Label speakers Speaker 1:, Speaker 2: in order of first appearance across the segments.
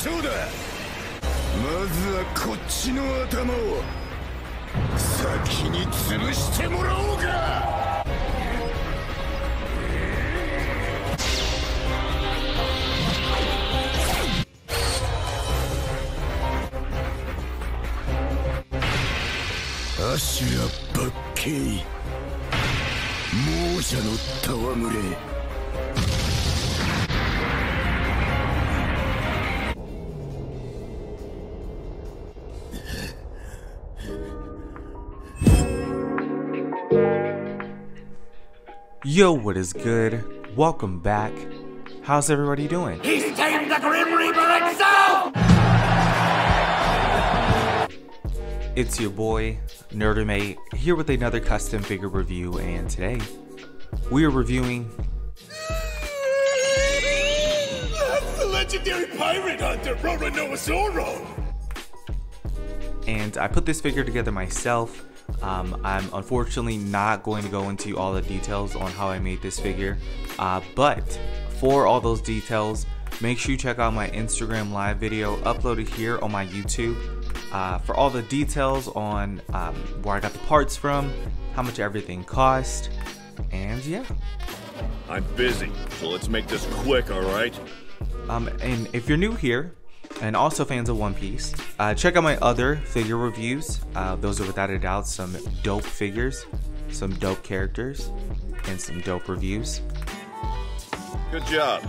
Speaker 1: そうだ。まずはこっちの頭を先に潰してもらおうか。足がばっけい亡者の戯れ。
Speaker 2: Yo, what is good? Welcome back. How's everybody doing?
Speaker 3: He's tamed the Grim Reaper itself!
Speaker 2: It's your boy, Nerdomate, here with another custom figure review, and today we are reviewing...
Speaker 1: That's the legendary pirate hunter, Roronoa Zoro!
Speaker 2: And I put this figure together myself. I'm unfortunately not going to go into all the details on how I made this figure, but for all those details, make sure you check out my Instagram live video uploaded here on my YouTube for all the details on where I got the parts from, how much everything cost, and yeah.
Speaker 1: I'm busy, so let's make this quick, alright?
Speaker 2: And if you're new here, and also fans of One Piece, check out my other figure reviews. Those are without a doubt some dope figures, some dope characters, and some dope reviews.
Speaker 1: Good job.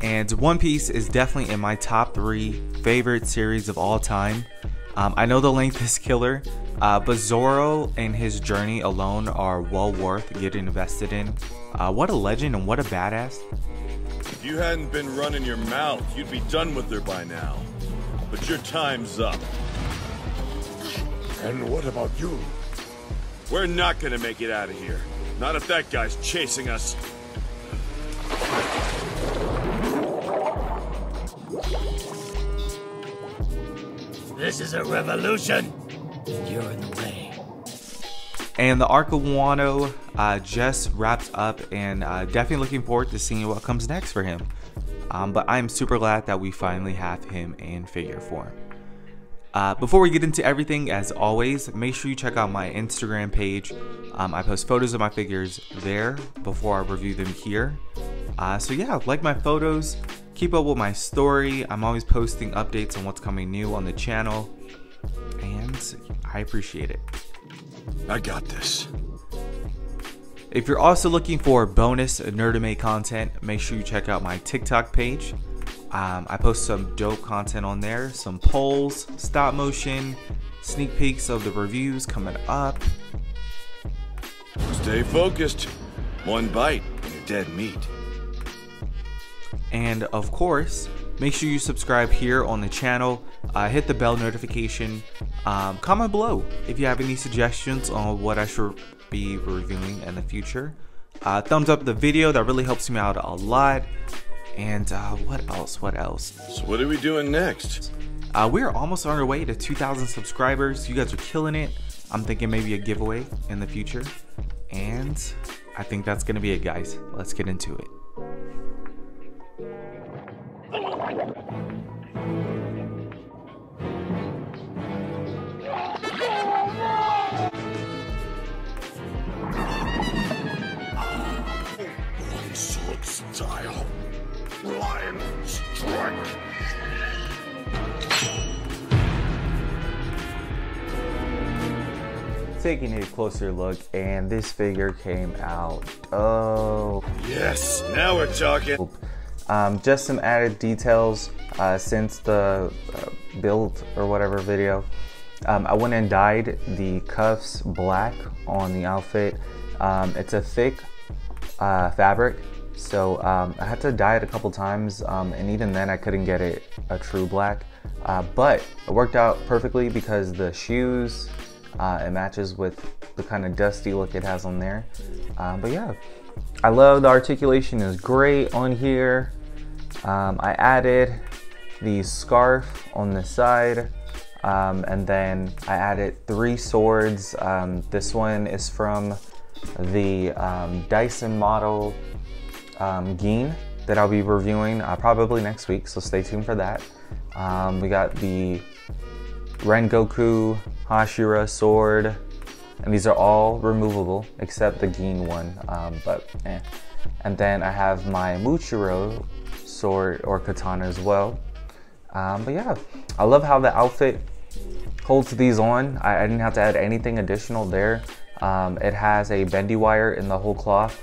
Speaker 2: And One Piece is definitely in my top 3 favorite series of all time. I know the length is killer, but Zoro and his journey alone are well worth getting invested in. What a legend and what a badass.
Speaker 1: If you hadn't been running your mouth, you'd be done with her by now. But your time's up. And what about you? We're not gonna make it out of here. Not if that guy's chasing us.
Speaker 3: This is a revolution. You're in the way.
Speaker 2: And the arc of Wano just wrapped up, and definitely looking forward to seeing what comes next for him. But I'm super glad that we finally have him in figure form. Before we get into everything, as always, make sure you check out my Instagram page. I post photos of my figures there before I review them here. So yeah, like my photos, keep up with my story. I'm always posting updates on what's coming new on the channel, and I appreciate it.
Speaker 1: I got this.
Speaker 2: If you're also looking for bonus Nerdomate content, make sure you check out my TikTok page. I post some dope content on there, some polls, stop motion, sneak peeks of the reviews coming up.
Speaker 1: Stay focused. One bite and you're dead meat.
Speaker 2: And of course, make sure you subscribe here on the channel, hit the bell notification, comment below if you have any suggestions on what I should be reviewing in the future. Thumbs up the video, that really helps me out a lot. And what else?
Speaker 1: So what are we doing next?
Speaker 2: We're almost on our way to 2,000 subscribers. You guys are killing it. I'm thinking maybe a giveaway in the future. And I think that's gonna be it, guys. Let's get into it.
Speaker 1: One sword style. Lion strike.
Speaker 2: Taking a closer look, and this figure came out. Oh.
Speaker 1: Yes, now we're talking.
Speaker 2: Just some added details since the build or whatever video. I went and dyed the cuffs black on the outfit. It's a thick fabric, so I had to dye it a couple times, and even then I couldn't get it a true black, but it worked out perfectly because the shoes, it matches with the kind of dusty look it has on there. But yeah, I love the articulation is great on here. I added the scarf on the side, and then I added 3 swords. This one is from the Dyson model Geen that I'll be reviewing probably next week, so stay tuned for that. We got the Rengoku Hashira sword, and these are all removable except the Gin one, but eh. And then I have my Muchiro sword or katana as well. But yeah, I love how the outfit holds these on. I didn't have to add anything additional there. It has a bendy wire in the whole cloth,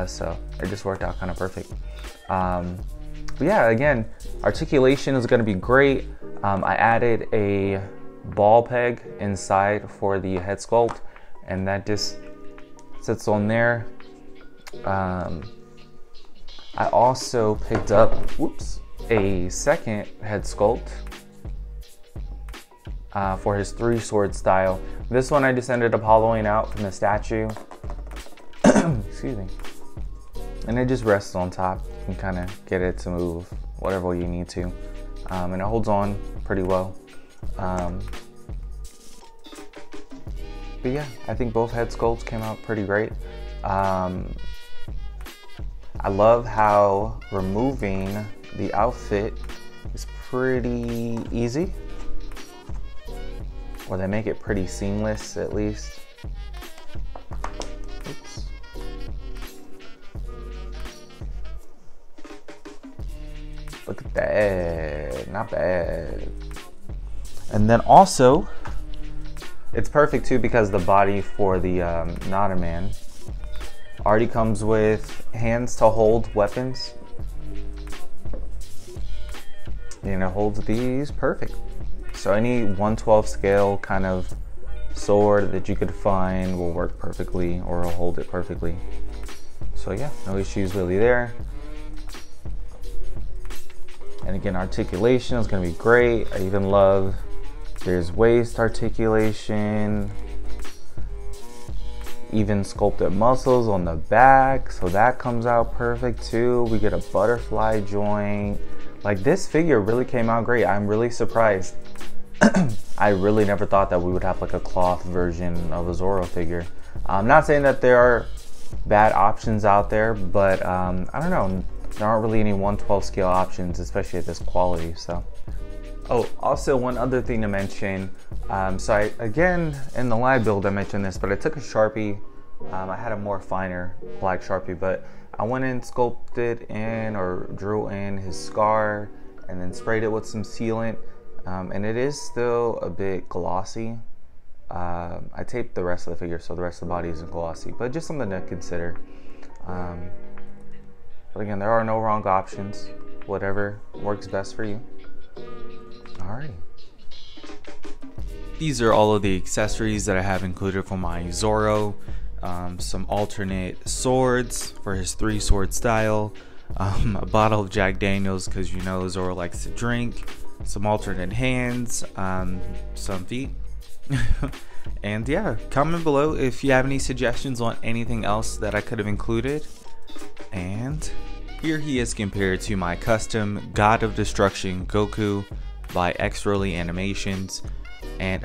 Speaker 2: so it just worked out kind of perfect. But yeah, again, articulation is going to be great. I added a ball peg inside for the head sculpt, and that just sits on there. I also picked up, a second head sculpt for his 3-sword style. This one I just ended up hollowing out from the statue. Excuse me. And it just rests on top. You can kind of get it to move whatever way you need to. And it holds on pretty well. But yeah, I think both head sculpts came out pretty great. I love how removing the outfit is pretty easy, or they make it pretty seamless at least. Oops. Look at that, not bad. And then also, it's perfect too because the body for the Not-A-Man already comes with hands to hold weapons, and it holds these perfect. So any 1/12 scale kind of sword that you could find will work perfectly, or will hold it perfectly. So yeah, no issues really there. And again, articulation is going to be great. I even love there's waist articulation, even sculpted muscles on the back, so that comes out perfect too. We get a butterfly joint. Like, this figure really came out great. I'm really surprised. I really never thought that we would have like a cloth version of a Zoro figure. I'm not saying that there are bad options out there, but I don't know, there aren't really any 1/12 scale options, especially at this quality. So, oh, also one other thing to mention. So again, in the live build I mentioned this, but I took a Sharpie. I had a more finer black Sharpie, but I went and sculpted in or drew in his scar and then sprayed it with some sealant. And it is still a bit glossy. I taped the rest of the figure so the rest of the body isn't glossy, but just something to consider. But again, there are no wrong options. Whatever works best for you. Alrighty. These are all of the accessories that I have included for my Zoro. Some alternate swords for his 3-sword style. A bottle of Jack Daniels because you know Zoro likes to drink. Some alternate hands. Some feet. And yeah, comment below if you have any suggestions on anything else that I could have included. And here he is compared to my custom God of Destruction Goku by X-Roly Animations. And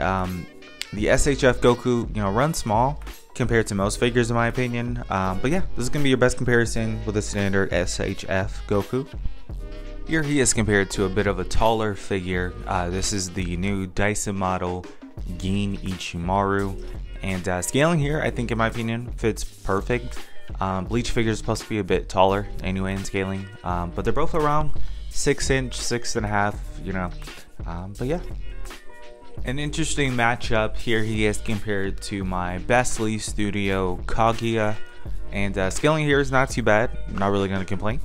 Speaker 2: the SHF Goku, you know, runs small compared to most figures in my opinion. But yeah, this is gonna be your best comparison with a standard SHF Goku. Here he is compared to a bit of a taller figure. This is the new Dyson model Gin Ichimaru, and scaling here I think in my opinion fits perfect. Bleach figure is supposed to be a bit taller anyway in scaling, but they're both around 6 inch, 6.5, you know. But yeah, an interesting matchup. Here he is compared to my Bestly Studio Kaguya, and scaling here is not too bad. I'm not really gonna complain.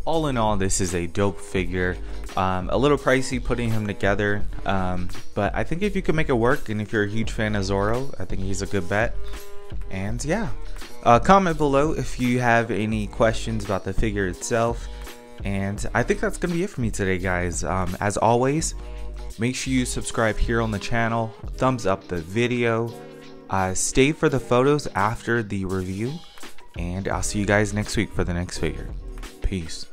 Speaker 2: All in all, this is a dope figure. A little pricey putting him together, but I think if you can make it work, and if you're a huge fan of Zoro, I think he's a good bet. And yeah, comment below if you have any questions about the figure itself. And I think that's gonna be it for me today, guys. As always, make sure you subscribe here on the channel, thumbs up the video, stay for the photos after the review, and I'll see you guys next week for the next figure. Peace.